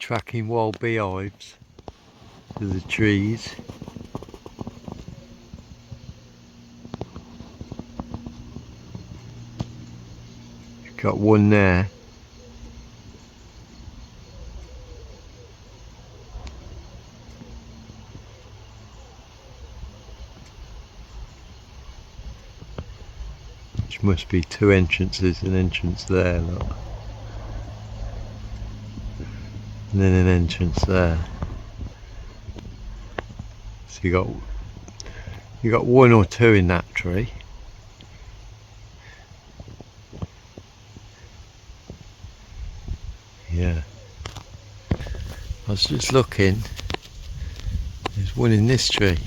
tracking wild beehives to the trees. Got one there. Which must be two entrances, an entrance there, look. And then an entrance there. So you got one or two in that tree. Yeah. I was just looking. There's one in this tree.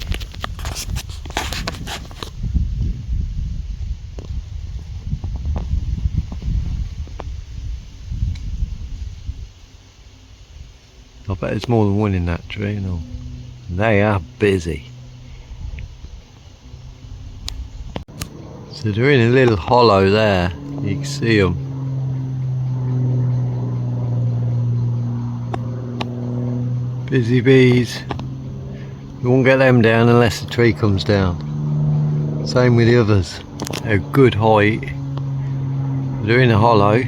I bet there's more than one in that tree and all. They are busy. So they're in a little hollow there. You can see them. Busy bees. You won't get them down unless the tree comes down. Same with the others. They're good height. They're in a hollow.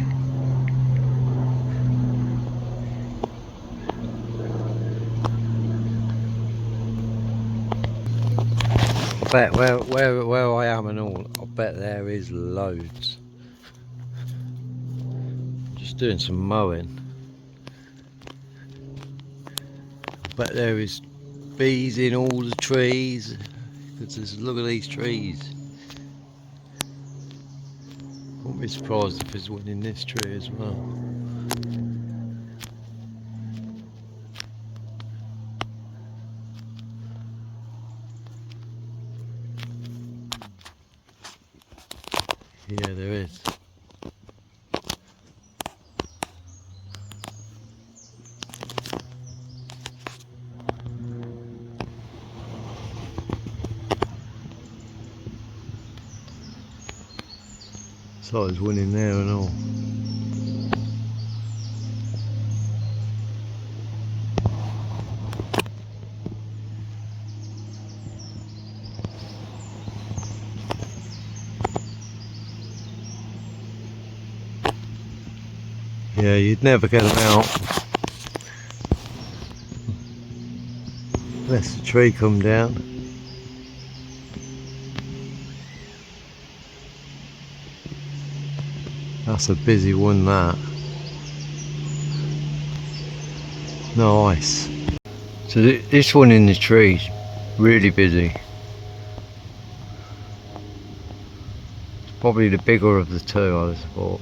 I bet where I am and all, I bet there is loads. Just doing some mowing. I bet there is bees in all the trees. Because look at these trees. Wouldn't be surprised if there's one in this tree as well. Yeah, there is. So there's one in there and all. Yeah, you'd never get them out unless the tree come down. That's a busy one, that. Nice. So this one in the tree's really busy. It's probably the bigger of the two, I thought.